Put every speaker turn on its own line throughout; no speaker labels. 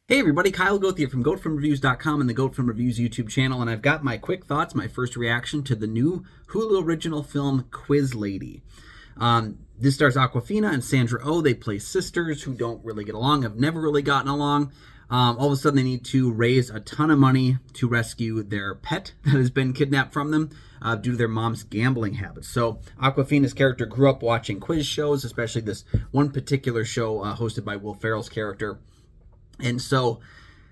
Hey everybody, Kyle Goth here from GoatFromReviews.com and the Goat From Reviews YouTube channel, and I've got my quick thoughts, my first reaction to the new Hulu original film, Quiz Lady. This stars Awkwafina and Sandra Oh. They play sisters who don't really get along, have never really gotten along. All of a sudden, they need to raise a ton of money to rescue their pet that has been kidnapped from them due to their mom's gambling habits. So, Awkwafina's character grew up watching quiz shows, especially this one particular show hosted by Will Ferrell's character. And so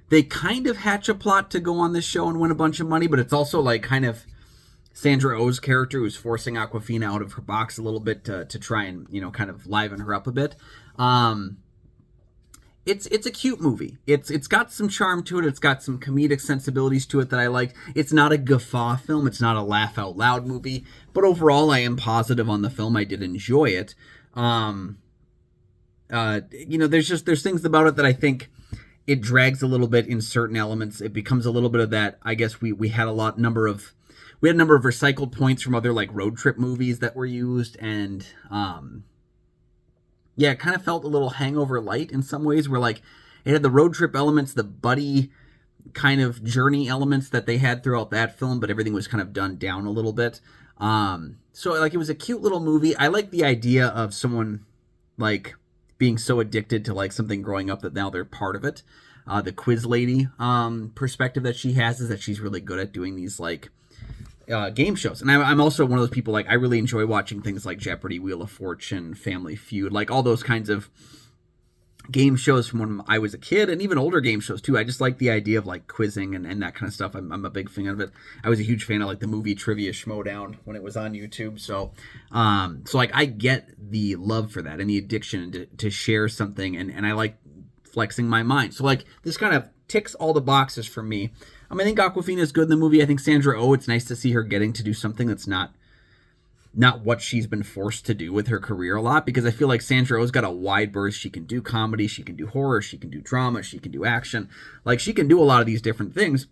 they kind of hatch a plot to go on this show and win a bunch of money, but it's also like kind of Sandra Oh's character who's forcing Awkwafina out of her box a little bit to try and, kind of liven her up a bit. It's a cute movie. It's got some charm to it. It's got some comedic sensibilities to it that I like. It's not a guffaw film. It's not a laugh out loud movie. But overall, I am positive on the film. I did enjoy it. There's things about it that I think it drags a little bit in certain elements. It becomes a little bit of that. I guess we had a number of recycled points from other like road trip movies that were used, and it kind of felt a little Hangover light in some ways, where like it had the road trip elements, the buddy kind of journey elements that they had throughout that film, but everything was kind of done down a little bit. So like it was a cute little movie. I like the idea of someone like being so addicted to like something growing up that now they're part of it. The quiz lady perspective that she has is that she's really good at doing these like game shows. And I'm also one of those people, like I really enjoy watching things like Jeopardy, Wheel of Fortune, Family Feud, like all those kinds of game shows from when I was a kid, and even older game shows too. I just like the idea of like quizzing and that kind of stuff. I'm a big fan of it. I was a huge fan of like the movie Trivia Schmodown when it was on YouTube. So like I get the love for that and the addiction to share something, and I like flexing my mind. So like this kind of ticks all the boxes for me. I think Awkwafina is good in the movie. I think Sandra Oh, it's nice to see her getting to do something that's not what she's been forced to do with her career a lot, because I feel like Sandra Oh's got a wide berth. She can do comedy, she can do horror, she can do drama, she can do action. Like she can do a lot of these different things,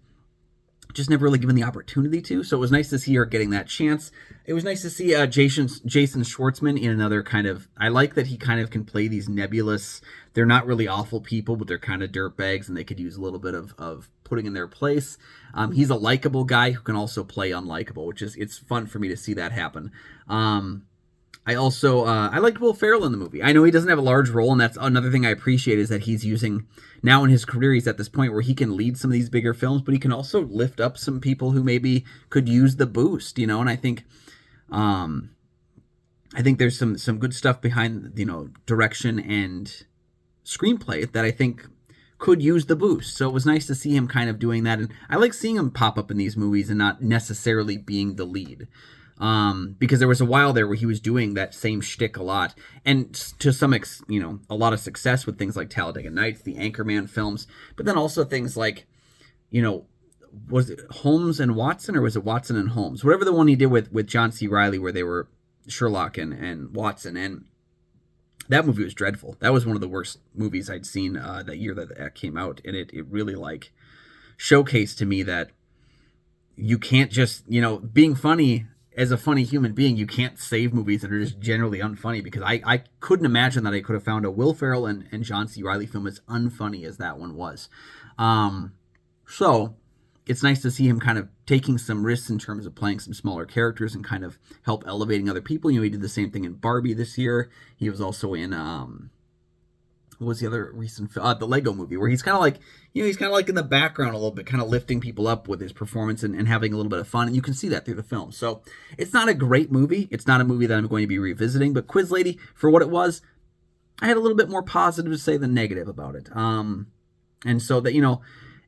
just never really given the opportunity to. So it was nice to see her getting that chance. It was nice to see Jason Schwartzman in another kind of, I like that he kind of can play these nebulous, they're not really awful people, but they're kind of dirtbags, and they could use a little bit of putting in their place. He's a likable guy who can also play unlikable, which is, it's fun for me to see that happen. I also, I liked Will Ferrell in the movie. I know he doesn't have a large role, and that's another thing I appreciate, is that he's using, now in his career, he's at this point where he can lead some of these bigger films, but he can also lift up some people who maybe could use the boost, and I think there's some good stuff behind, direction and screenplay that I think could use the boost. So it was nice to see him kind of doing that, and I like seeing him pop up in these movies and not necessarily being the lead. Because there was a while there where he was doing that same shtick a lot, and to some a lot of success with things like Talladega Nights, the Anchorman films, but then also things like, was it Holmes and Watson, or was it Watson and Holmes? Whatever the one he did with John C. Reilly, where they were Sherlock and Watson, and that movie was dreadful. That was one of the worst movies I'd seen that year that came out, and it really like showcased to me that you can't just, being funny as a funny human being, you can't save movies that are just generally unfunny, because I couldn't imagine that I could have found a Will Ferrell and John C. Reilly film as unfunny as that one was. So it's nice to see him kind of taking some risks in terms of playing some smaller characters and kind of help elevating other people. He did the same thing in Barbie this year. He was also in what was the other recent the Lego movie, where he's kind of like, he's kind of like in the background a little bit, kind of lifting people up with his performance and having a little bit of fun, and you can see that through the film. So it's not a great movie. It's not a movie that I'm going to be revisiting, but Quiz Lady, for what it was, I had a little bit more positive to say than negative about it. And so that,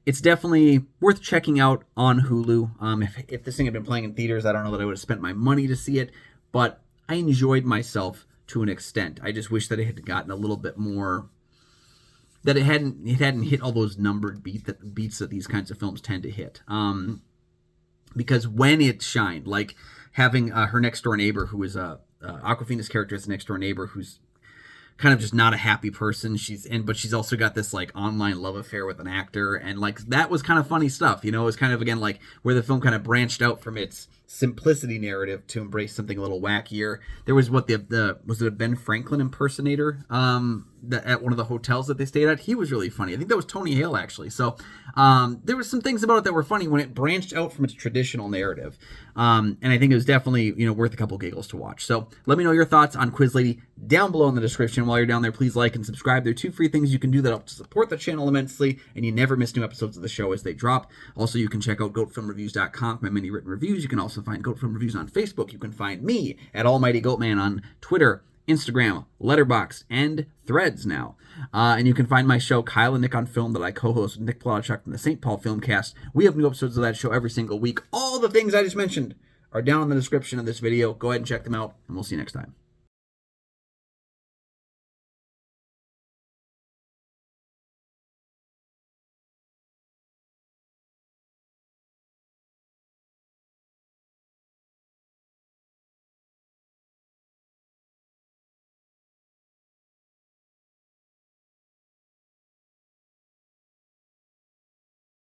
it's definitely worth checking out on Hulu. If this thing had been playing in theaters, I don't know that I would have spent my money to see it, but I enjoyed myself to an extent. I just wish that it had gotten a little bit more, that it hadn't hit all those numbered beats that these kinds of films tend to hit. Because when it shined, like having her next door neighbor, who is Awkwafina's character is next door neighbor, who's kind of just not a happy person. But she's also got this like online love affair with an actor, and like that was kind of funny stuff. It was kind of, again, like where the film kind of branched out from its simplicity narrative to embrace something a little wackier. There was the was it a Ben Franklin impersonator at one of the hotels that they stayed at? He was really funny. I think that was Tony Hale, actually. So there was some things about it that were funny when it branched out from its traditional narrative. And I think it was definitely, worth a couple giggles to watch. So let me know your thoughts on Quiz Lady down below in the description. While you're down there, please like and subscribe. There are 2 free things you can do that help to support the channel immensely, and you never miss new episodes of the show as they drop. Also, you can check out goatfilmreviews.com for my many written reviews. You can also find Goat Film Reviews on Facebook. You can find me at Almighty Goatman on Twitter, Instagram, Letterboxd, and Threads now. And you can find my show, Kyle and Nick on Film, that I co-host with Nick Plotchuk from the St. Paul Filmcast. We have new episodes of that show every single week. All the things I just mentioned are down in the description of this video. Go ahead and check them out, and we'll see you next time.